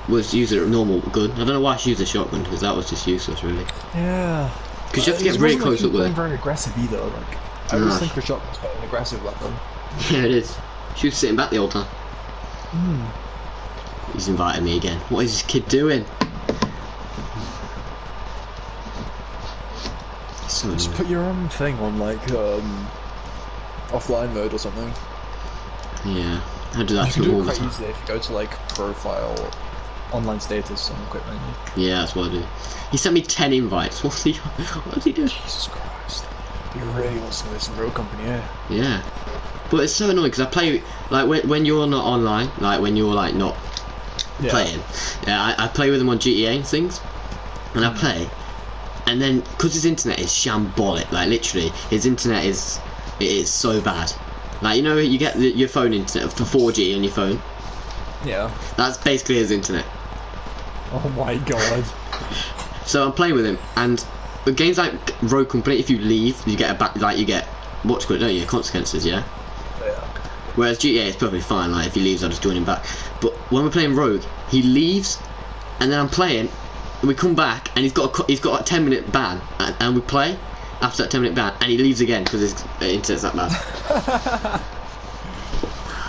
was using a normal gun. I don't know why she used a shotgun, because that was just useless, really. Yeah. Because you have to get really close up with it. Very aggressive either. Like, I always think the shotgun's quite an aggressive weapon. Yeah, it is. She was sitting back the whole time. He's inviting me again. What is this kid doing? So just put your own thing on like offline mode or something. Yeah, how do that? You can do it quite easily if you go to like profile, online status, and quick menu. Yeah, that's what I do. He sent me 10 invites. What's he doing? Jesus Christ! He really wants to know some Road Company, yeah. Yeah, but it's so annoying because I play like when you're not online, like when you're like not playing. Yeah, I play with him on GTA and things, and I play. And then, because his internet is shambolic, like literally, his internet is so bad. Like, you know, you get your phone internet for 4G on your phone. Yeah. That's basically his internet. Oh my god. So I'm playing with him, and with games like Road Company, if you leave, you get you get what's called, don't you? Consequences, yeah. Yeah. Whereas GTA is perfectly fine. Like if he leaves, I'll just join him back. But when we're playing Rogue, he leaves, and then I'm playing. We come back and he's got a 10-minute ban, and we play after that 10-minute ban, and he leaves again because his internet's that bad.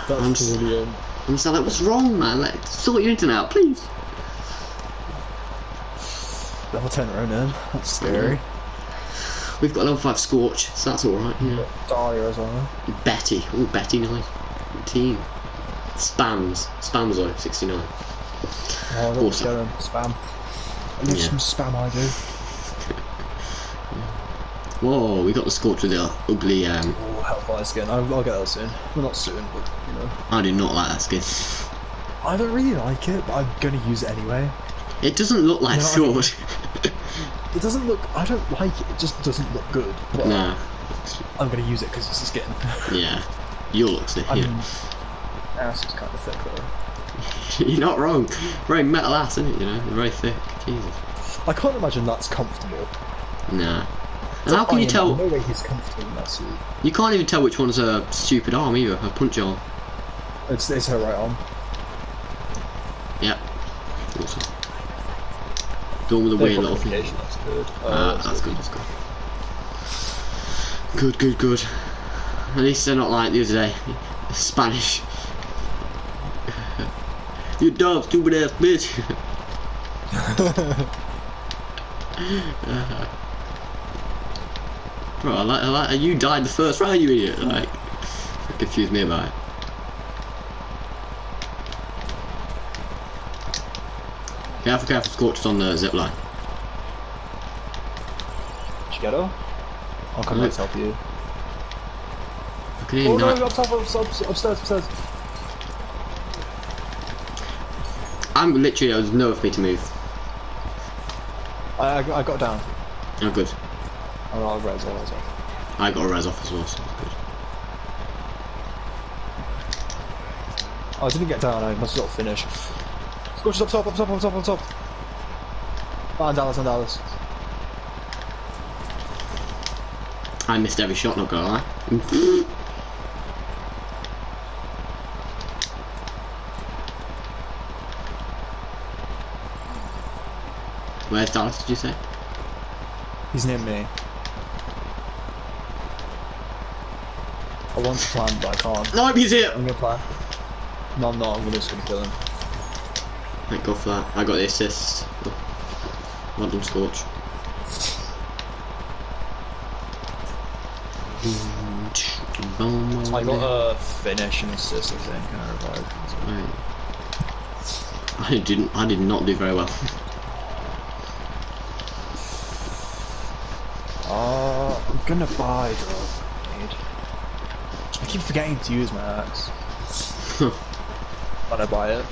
That's brilliant. I'm just like, what's wrong, man? Like, sort your internet out, please. Level 10 Ronin. That's scary. We've got level 5 Scorch, so that's all right. Yeah. Dahlia as well. Betty, ooh, Betty, nice. Team. Spamzo 69. Oh, awesome. Spam. I need some spam, I do. Whoa, we got the Scorch with the ugly Oh, Hellfire skin. I'll get that soon. Well, not soon, but you know. I do not like that skin. I don't really like it, but I'm gonna use it anyway. It doesn't look like sword. It doesn't look. I don't like it. It just doesn't look good. But nah. I'm gonna use it because it's a skin. Yeah. You'll look sick. Yeah. Ass is kind of thick though. You're not wrong. Very metal ass, isn't it? You know, very thick. Jesus. I can't imagine that's comfortable. Nah. And how can you tell? No way he's comfortable in that suit. You can't even tell which one's a stupid arm either. A punch arm. It's her right arm. Yep. Awesome. The one with the weird little thing. That's good. That's good. That's good. Good. At least they're not like the other day. Spanish. You dumb, stupid ass bitch. Bro, I like you died the first round, you idiot. Like, confused me about it. Careful, Scorch is on the zip line. Did you get her? I'll come and help you. I can hear upstairs. I'm literally, there's nowhere for me to move. I got down. Oh, good. I'll res off. I got a res off as well, so that's good. Oh, I didn't get down, I must not finish. Scorch is up top. On Dallas. I missed every shot, not gonna lie. Where's Dallas, did you say? He's near me. I want to plan, but I can't. No, he's here! I'm gonna plan. No, I'm not. I'm just gonna kill him. Thank God for that. I got the assist. Well done, Scorch. I got a finish and assist, I think, and I revived. I did not do very well. I'm gonna buy the grenade. I keep forgetting to use my axe. When I buy it,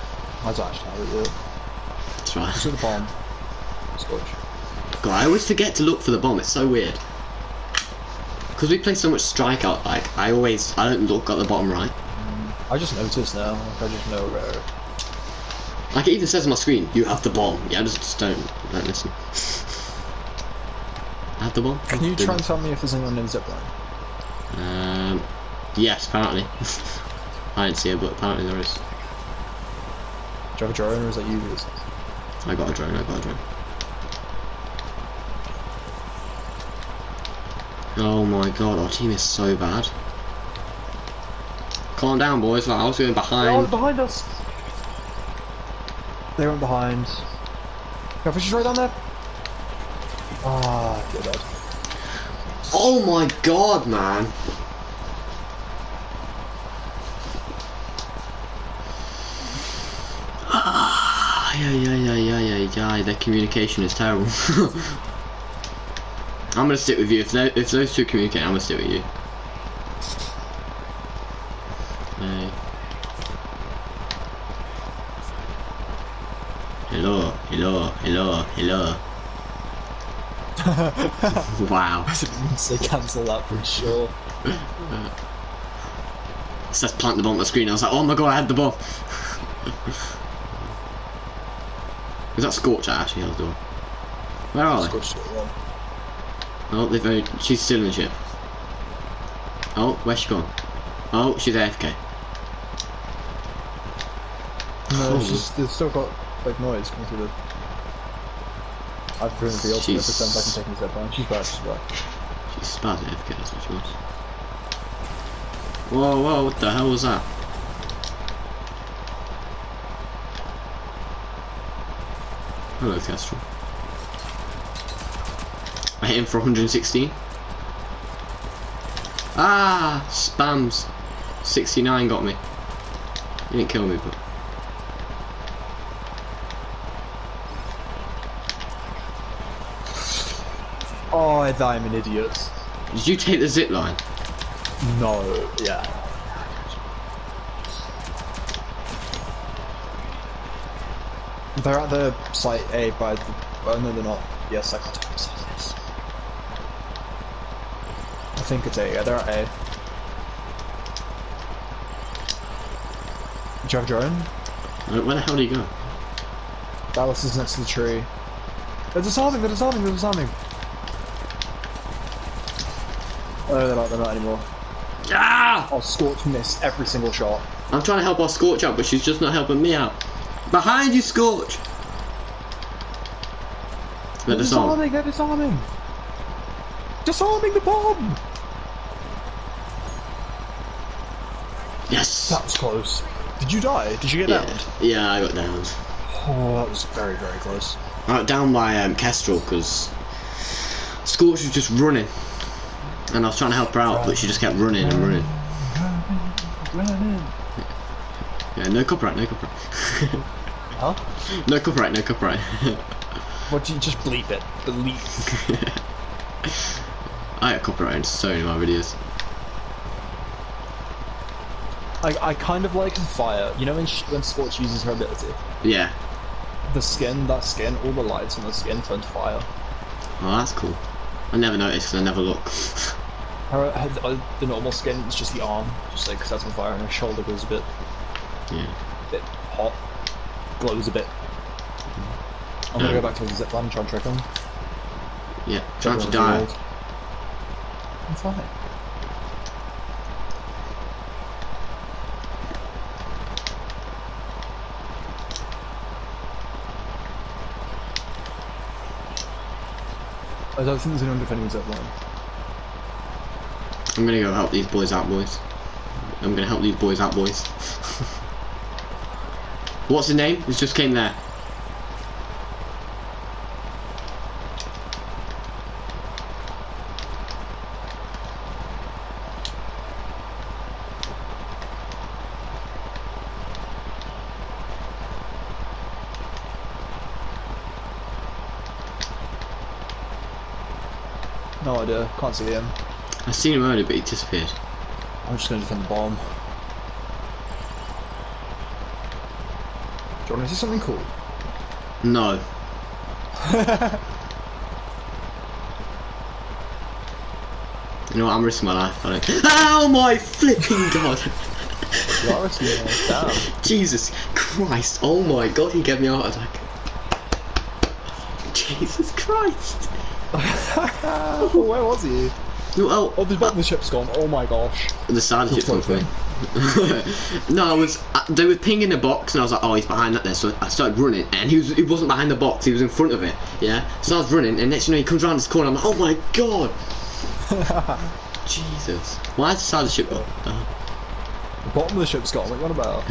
I don't actually have it yet. That's right. It's at the bomb. Scorch. God, I always forget to look for the bomb. It's so weird. Because we play so much strikeout, like I don't look at the bottom right. I just noticed now. Like, I just know where. Like it even says on my screen, you have the bomb. Yeah, I just don't listen. I have the bomb. Can you try and tell me if there's anyone in the zipline? Yes, apparently. I didn't see it, but apparently there is. Do you have a drone or is that you? I got a drone, I got a drone. Oh my god, our team is so bad. Calm down, boys. Like, I was going behind. Oh, behind us. They went behind. Got fishes right down there. Ah, you're dead. Oh my god, man. Yeah, their communication is terrible. I'm gonna stick with you. If those two communicate, I'm gonna stick with you. Hey. Hello, hello, hello, hello. Wow. I didn't mean to say cancel that for sure. It says plant the bomb on the screen. I was like, oh my god, I had the bomb. Is that Scorch that actually held the door? Where are they? Oh, she's still in the ship. Oh, where's she gone? Oh, she's AFK. No, they've still got like noise coming through the... I've driven the ultimate for 10 seconds taking a step down. She's back, she's back. She's spaz AFK, that's what she was. Whoa, whoa, what the hell was that? Hello, Kestrel. I hit him for 116. Ah, spams. 69 got me. He didn't kill me, but. Oh, I'm an idiot. Did you take the zip line? No, yeah. They're at the site A by the... Oh, no, they're not. Yes, I can't tell what site it is. I think it's A. Yeah, they're at A. Do you have a drone? Where the hell do you go? Dallas is next to the tree. They're disarming, they're disarming, they're disarming. Oh, they're not anymore. Ah! Oh, Scorch missed every single shot. I'm trying to help our Scorch out, but she's just not helping me out. Behind you, Scorch! They're disarming, they're disarming! Disarming the bomb! Yes! That was close. Did you die? Did you get downed? Yeah, I got downed. Oh, that was very, very close. I got down by Kestrel because Scorch was just running. And I was trying to help her out, but she just kept running and running. Yeah, no copyright, no copyright. Huh? No copyright, no copyright. What do you just bleep it? Bleep. I get copyrighted so many of my videos. I kind of like the fire. You know when Scorch uses her ability? Yeah. The skin, all the lights on the skin turn to fire. Oh, that's cool. I never noticed because I never look. The normal skin is just the arm, just like sets on fire, and her shoulder goes a bit hot, glows a bit. I'm gonna go back to the zip line and try and trick him. Yeah, trying to die. I'm fine. I don't think there's anyone defending the zip line. I'm gonna go help these boys out, boys. I'm gonna help these boys out, boys. What's his name? He just came there. No idea, can't see him. I seen him earlier, but he disappeared. I'm just gonna defend the bomb. Do you want to see something cool? No. You know what? I'm risking my life. I don't. Oh my flipping god! You are risking your life. Damn. Jesus Christ! Oh my god! He gave me a heart attack. Jesus Christ! Where was he? Oh, the ship's gone. Oh my gosh. The side of the ship's gone for me. No, they were pinging the box, and I was like, oh, he's behind that there. So I started running, and he wasn't behind the box. He was in front of it. Yeah. So I was running, and next thing you know, he comes around this corner. I'm like, oh my god. Jesus. Why is the side of the ship got? The bottom of the ship's got. What about?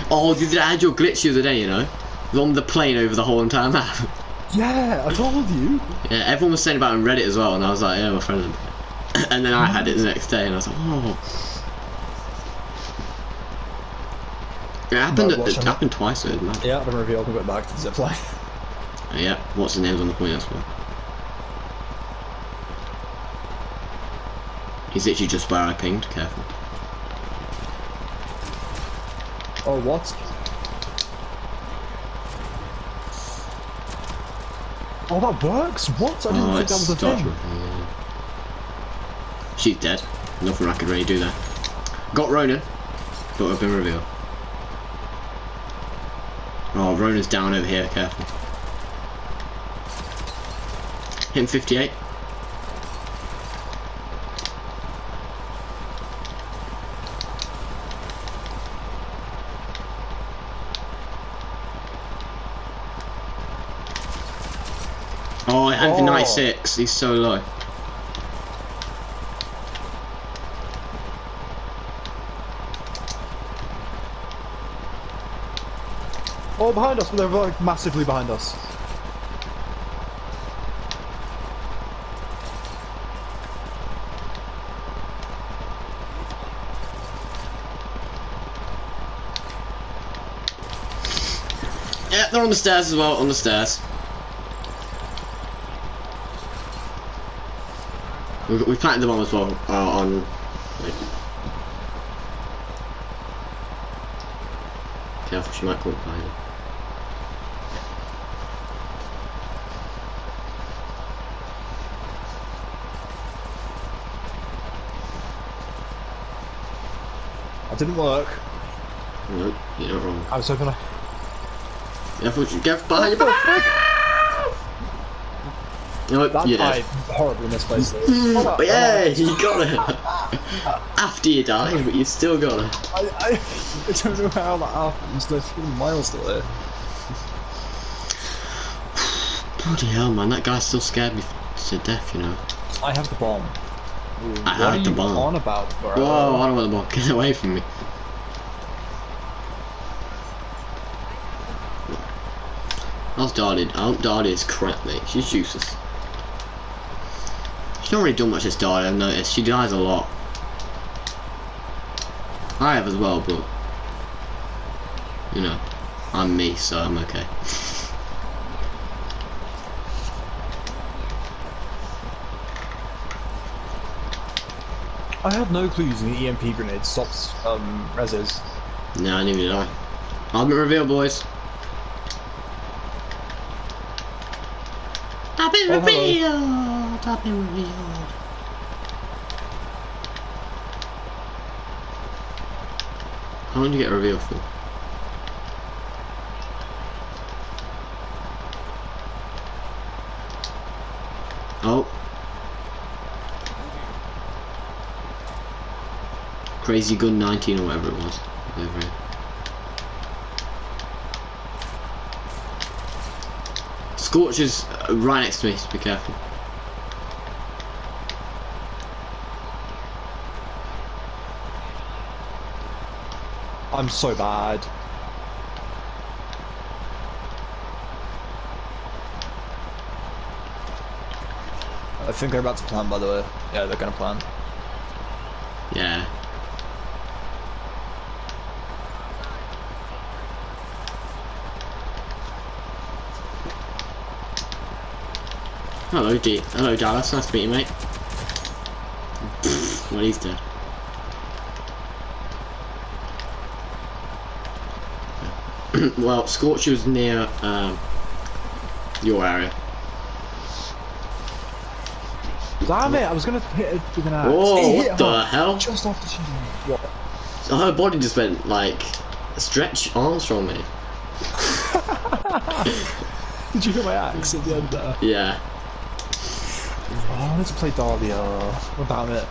Oh, I had your glitch the other day, you know, on the plane over the whole entire map. Yeah, I told you. Yeah, everyone was saying about it on Reddit as well, and I was like, yeah, my friend. And then I had it the next day, and I was like, oh. It happened twice, so man. Yeah, the reveal can go back to the zipline. Yeah, what's the name's on the point as well. He's literally just where I pinged, careful. Oh, what? Oh, that works? What? I didn't think that was a thing. Yeah. She's dead. Nothing I could really do there. Got Ronan, but I've been revealed. Oh, Ronan's down over here, careful. Hit him 58. Oh, I had him for 96. He's so low. Oh, behind us, they're like massively behind us. Yeah, they're on the stairs as well, on the stairs. We planted them on as well, on... Wait. Careful, she might come up behind him. That didn't work. No, you're not wrong. I was hoping I... Get behind you! No, That you died horribly misplaced. Oh, yeah, you got it! After you die, but you still got it. I don't know how that happens. There's miles to it. Bloody hell, man, that guy still scared me to death, you know. I have the bomb. I had the bomb. What are you on about, bro? Whoa, I don't want the bomb. Get away from me. How's Dardy? Dardy is crap, mate. She's useless. She's not really done much this Dardy, I've noticed. She dies a lot. I have as well, but... You know, I'm me, so I'm okay. I had no clue using the EMP grenade stops reses. No, neither did I. I've been revealed, boys. I've been revealed! I've been revealed. How long do you get revealed for? Oh. Crazy Gun 19 or whatever it was. Over here. Scorch is right next to me, so be careful. I'm so bad. I think they're about to plant, by the way. Yeah, they're gonna plant. Yeah. Hello, D. Hello, Dallas. Nice to meet you, mate. Well, he's dead. Well, Scorch was near your area. Damn it! I was gonna hit it with an axe. Whoa! What the hell? Just after she did. What? So her body just went like Stretch Armstrong, mate. Did you hit my axe at the end there? Yeah. Oh, let's play Dahlia. Oh, damn it.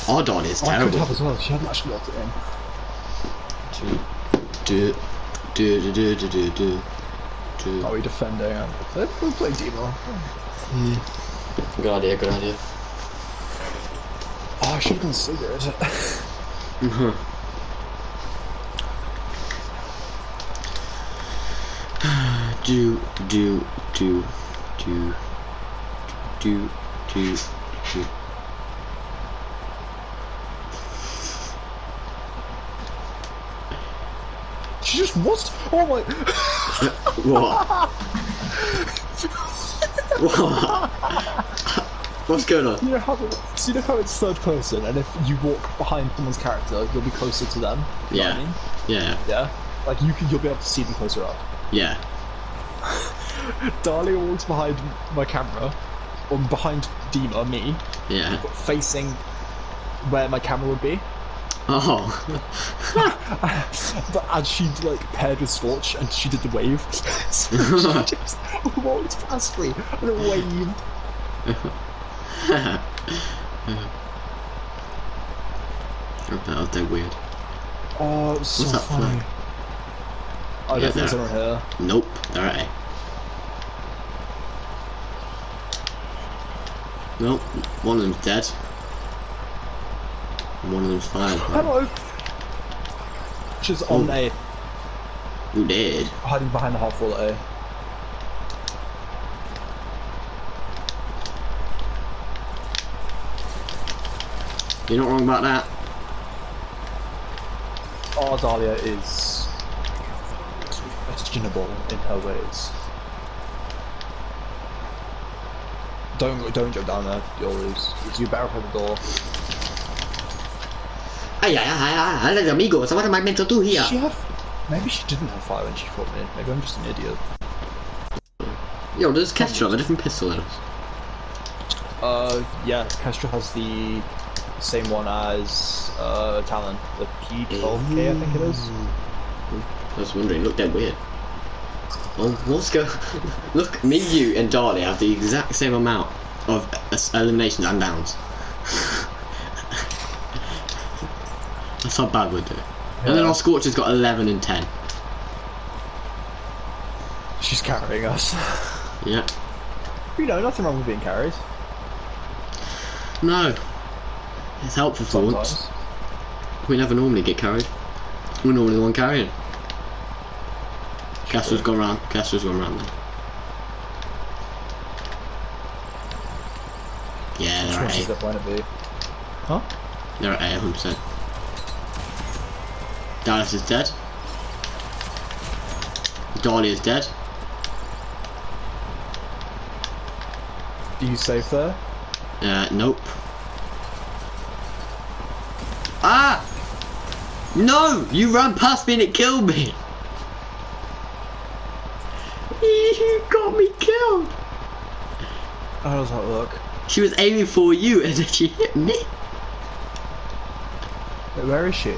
Our Dahlia is I terrible. could have as well. She hadn't actually locked it in. Are we defending? We'll play Demo. Good idea, good idea. Oh, I should have gone Sigurd. do. She just was. Oh my. What? What? What's going on? You know how it's third person, and if you walk behind someone's character, you'll be closer to them. You know what I mean? Yeah. Yeah. Like you'll be able to see them closer up. Yeah. Dahlia walks behind my camera, or behind Dima, me. Yeah. But facing where my camera would be. Oh. But as she like paired with Scorch and she did the wave, so she just walked past me and it waved. That was dead weird. Oh, it was so What's that funny. flag? I don't think it's over here. Nope, they're at A. Nope, one of them's dead. And one of them's fine. Hello! She's on A. Who did? Hiding behind the half wall at A. You're not wrong about that. Oh, Dahlia is questionable in her ways. Don't jump down there, you'll lose. You barricade the door. Ay, amigos, what am I meant to do here? Maybe she didn't have fire when she fought me. Maybe I'm just an idiot. Yo, does Kestra have a different pistol than us? Yeah, Kestra has the same one as Talon, the P12K, I think it is. I was wondering, it looked dead weird. Oh, let's go. Look, me, you, and Dahlia have the exact same amount of eliminations and downs. That's how bad we're doing. Yeah. And then our Scorch has got 11 and 10. She's carrying us. Yeah. You know, nothing wrong with being carried. No. It's helpful for once. We never normally get carried. We're normally the one carrying. Caster's gone round. Caster's gone round then. Yeah, they're at A. Huh? They're at A, 100%. Dallas is dead. Dahlia is dead. Are you safe there? Nope. Ah! No! You ran past me and it killed me! You got me killed! How does that look? She was aiming for you and then she hit me. Wait, where is she?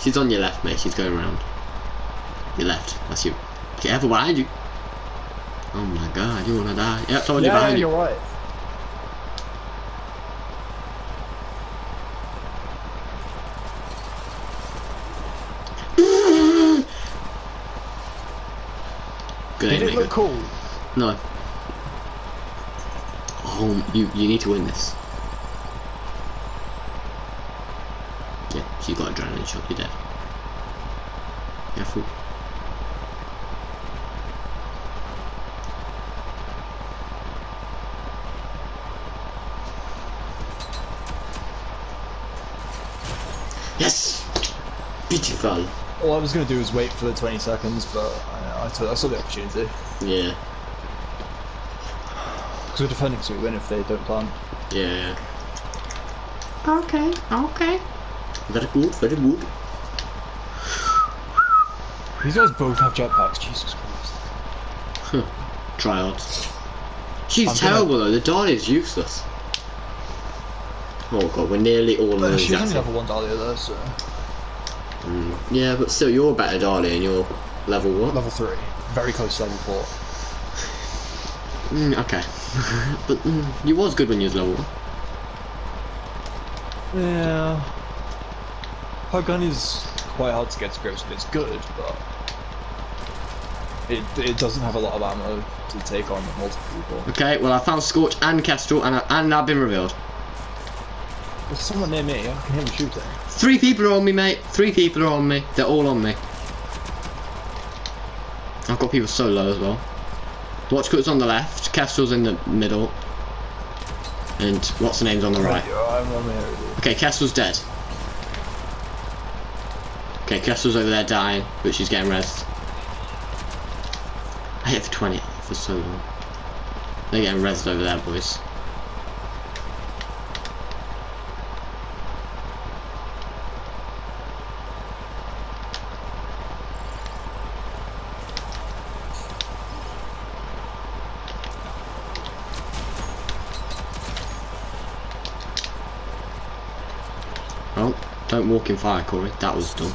She's on your left, mate. She's going around. Your left. That's you. Careful behind you. Oh my god, you wanna die? Yep, told you behind you. You're right. Good aim, Did it look cool? No. Oh, you need to win this. Yeah, she got adrenaline shock. You're dead. Careful. Yes! Beautiful. All I was going to do was wait for the 20 seconds, but I saw the opportunity. Yeah. Because we're defending, so we win if they don't plant. Yeah. Okay, okay. Very good, very good. These guys both have jetpacks, Jesus Christ. Huh. Tryouts. She's terrible though, the Dahlia is useless. Oh god, we're nearly all in the She's only level 1 Dahlia though, so... Yeah, but still, you're better Dahlia and you're level what? Level 3. Very close to level 4. Okay. But you was good when you was level 1. Yeah. Her gun is quite hard to get to grips with. It's good, but it doesn't have a lot of ammo to take on multiple people. Okay, well I found Scorch and Kestrel, and I've been revealed. There's someone near me. I can hear them shooting. 3 people are on me, mate. 3 people are on me. They're all on me. I've got people so low as well. Watch Cook's on the left, Kestrel's in the middle, and what's the name's on the right. I'm on there. Okay, Kestrel's dead. Okay, Kestrel's over there dying, but she's getting rezzed. I hit for 20 for so long. They're getting rezzed over there, boys. Oh, don't walk in fire, Corey. That was dumb.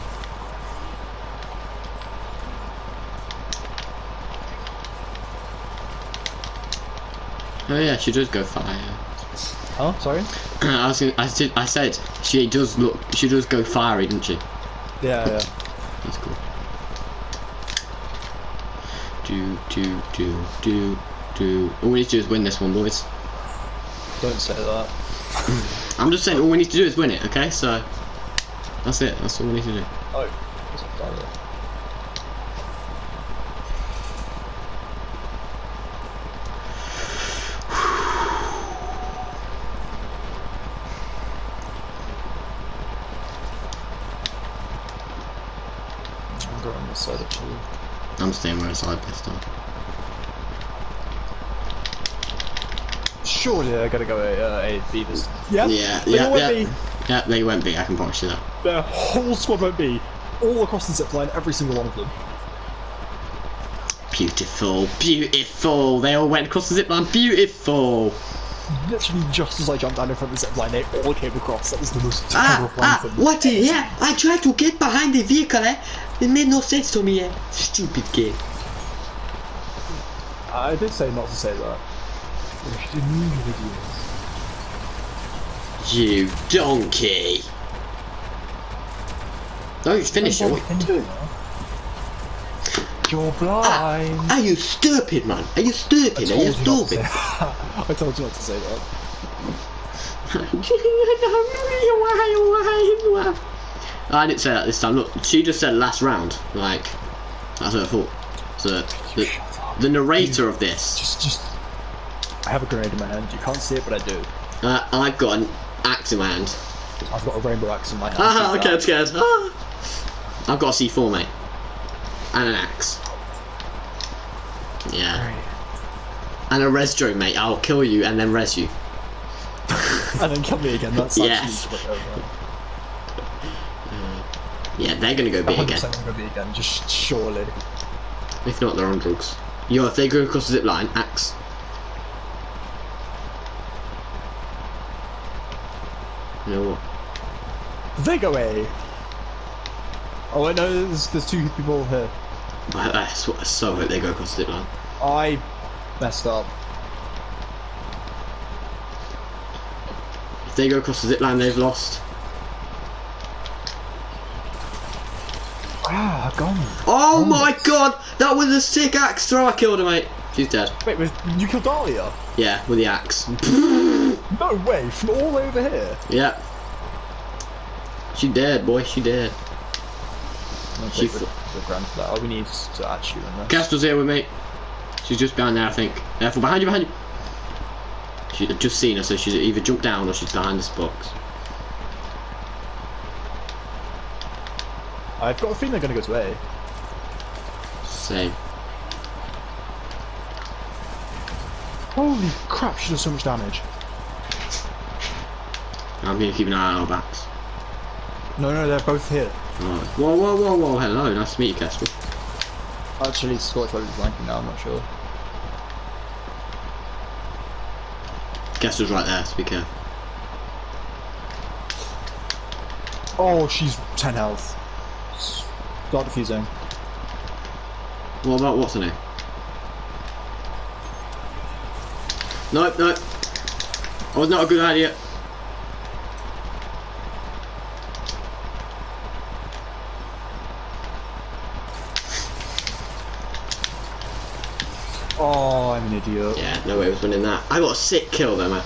Oh yeah, she does go fire. Oh, sorry. I said she does go fiery, didn't she? Yeah. That's cool. All we need to do is win this one, boys. Don't say that. I'm just saying all we need to do is win it, okay? So that's it. That's all we need to do. Oh, that's not fire. I'm going on this side actually. I'm staying where it's best on. Surely I gotta go A, B this time. Yeah. Yeah, they went B, I can promise you that. Their whole squad went B. All across the zip line, every single one of them. Beautiful, beautiful. They all went across the zip line. Beautiful. Literally just as I jumped down in front of the zip line, they all came across. That was the most terrifying thing. What? Yeah, I tried to get behind the vehicle, It made no sense to me, Stupid kid. I did say not to say that. You donkey. No, it's finished. You're blind. Are you stupid, man? Are you stupid? Are you stupid? I told you not to say that. I didn't say that this time. Look, she just said last round. Like, that's what I thought. So the narrator of this. Just. I have a grenade in my hand. You can't see it, but I do. I've got an axe in my hand. I've got a rainbow axe in my hand. Okay, I'm scared. I've got a C4, mate. And an axe. Yeah. Great. And a res drone, mate. I'll kill you and then res you. And then kill me again. That's yes. Yeah, they're gonna go B again. They're gonna go B again, just surely. If not, they're on drugs. Yo, if they go across the zip line, axe. You know what? They go A. Oh wait, no, there's 2 people here. I so hope they go across the zip line. I messed up. If they go across the zip line, they've lost. Ah, gone. Oh my god! That was a sick axe throw. I killed her, mate. She's dead. Wait, you killed Dahlia? Yeah, with the axe. No way, from all over here? Yeah. She dead, boy. She dead. She the grand for that. All we need is to add you in there. Castor's here with me. She's just behind there, I think. Careful, behind you, behind you. She's just seen her, so she's either jumped down or she's behind this box. I've got a feeling they're going to go to A. Same. Holy crap, she does so much damage. I'm going to keep an eye on our backs. No, they're both here. Oh. Whoa, hello, nice to meet you, Castor. Actually, Scorch probably blanking now, I'm not sure. Castor's right there, so be careful. Oh, she's 10 health. Start defusing. What about, what's her name? Nope. Oh, not a good idea. Oh, I'm an idiot. Yeah, no way I was winning that. I got a sick kill though, man.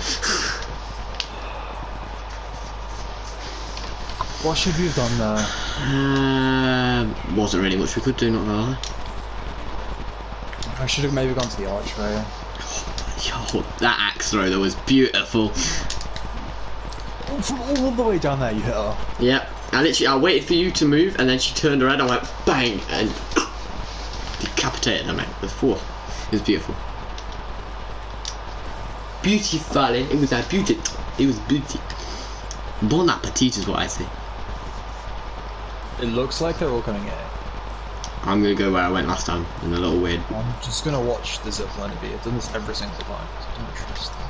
What should we have done there? Wasn't really much we could do, not gonna lie. I should have maybe gone to the archway. Yo, that axe throw though was beautiful. From all the way down there you hit her. Yep. I waited for you to move and then she turned her head, I went bang and decapitated her, mate. It was beautiful. Beautiful. It was a beauty. It was beauty. Bon appetit is what I say. It looks like they're all coming in. I'm gonna go where I went last time, in a little weird. I'm just gonna watch the zipline be. I've done this every single time. I don't trust them.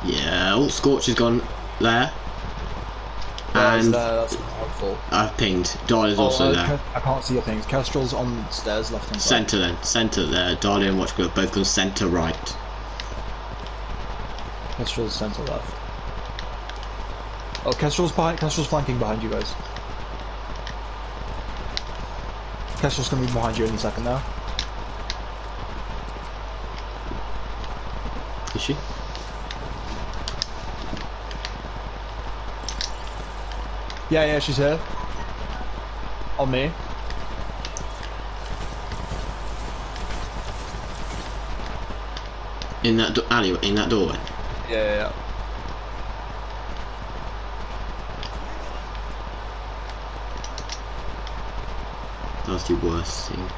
Yeah, oh, Scorch has gone there. And that's helpful. I've pinged. Darley's also there. I can't see your pings. Kestrel's on the stairs, left hand side. Centre then. Centre there. Darley and Watchgirl both gone centre right. Kestrel's centre left. Oh, Kestrel's flanking behind you guys. Kestrel's gonna be behind you any second now. Is she? Yeah, she's here. On me. In that alleyway, in that doorway. Yeah. That was the worst thing.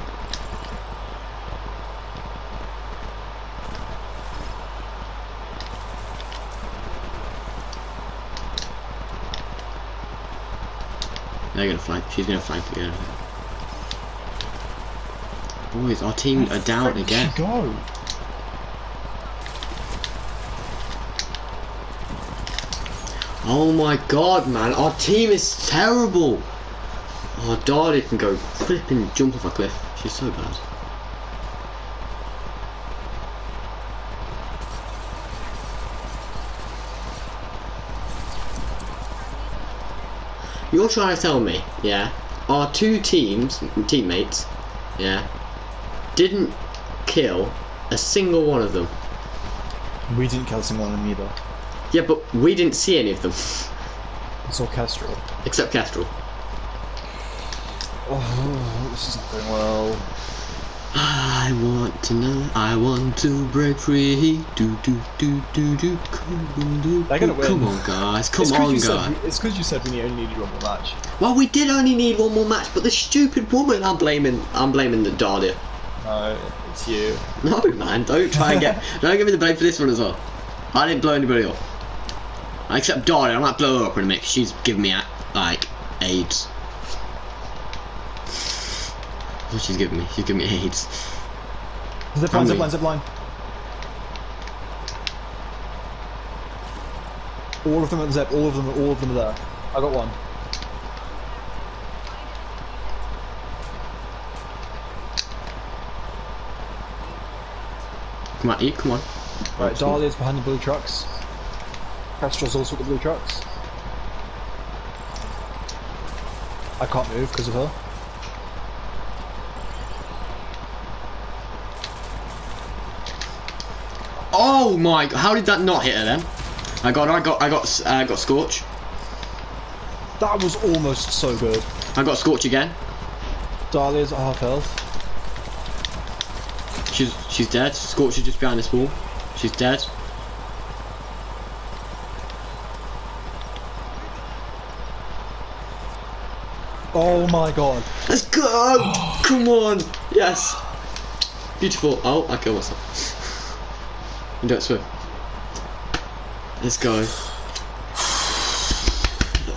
They're gonna flank. She's gonna flank again. Boys, our team are down again. Go. Oh my god, man, our team is terrible. Oh, Darley can go flipping jump off a cliff. She's so bad. You're trying to tell me, yeah, our two teammates, yeah, didn't kill a single one of them. We didn't kill a single one of them either. Yeah, but we didn't see any of them. It's all Kestrel. Except Kestrel. Oh, this is not going well. I want to know, I want to break free. Do. They're gonna win. Come on, guys. Come on, guys. It's because you said we only needed one more match. Well, we did only need one more match, but the stupid woman, I'm blaming the Dardia. No, it's you. No, man, don't try and don't give me the blame for this one as well. I didn't blow anybody up. Except Dardia, I might blow her up in a minute. She's giving me like AIDS. What she's giving me? She's giving me AIDS. Zipline. All of them at the zip. All of them are there. I got one. Come on, come on. Right, Dahlia's behind the blue trucks. Kestrel's also at the blue trucks. I can't move because of her. Oh my! How did that not hit her then? I got Scorch. That was almost so good. I got Scorch again. Dahlia's at half health. She's dead. Scorch is just behind this wall. She's dead. Oh my god. Let's go! Come on! Yes! Beautiful. Oh, I killed myself. You don't swim. Let's go.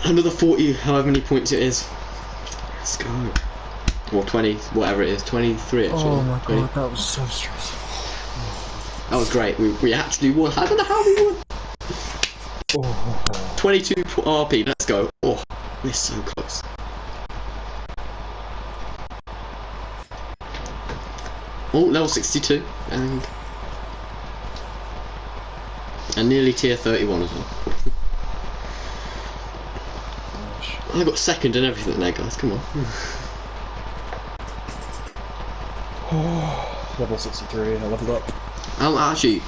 Another 40, however many points it is. Let's go. Or 20, whatever it is. 23 actually. Oh my 20. god, that was so stressful. That was great. We actually won. I don't know how we won. Oh. 22 RP. Let's go. Oh, we're so close. Oh, level 62. And nearly tier 31 as well. I got second and everything there, guys. Come on. Level 63, I leveled up. Oh, actually,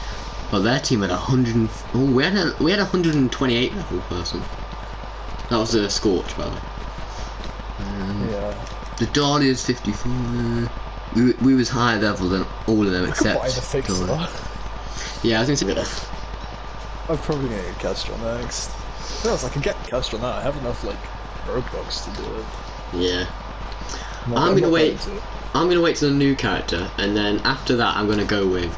well, their team had 100. Oh, we had a 128 level person. That was a Scorch, by the way. Yeah. The Dahlia's 54. We was higher level than all of them I could except buy the fix though. Yeah, I was gonna say. I'm probably gonna get Castro next. To be honest, I can get Castro now. I have enough like Robux to do it. Yeah. I'm gonna wait. I'm gonna wait till the new character, and then after that, I'm gonna go with.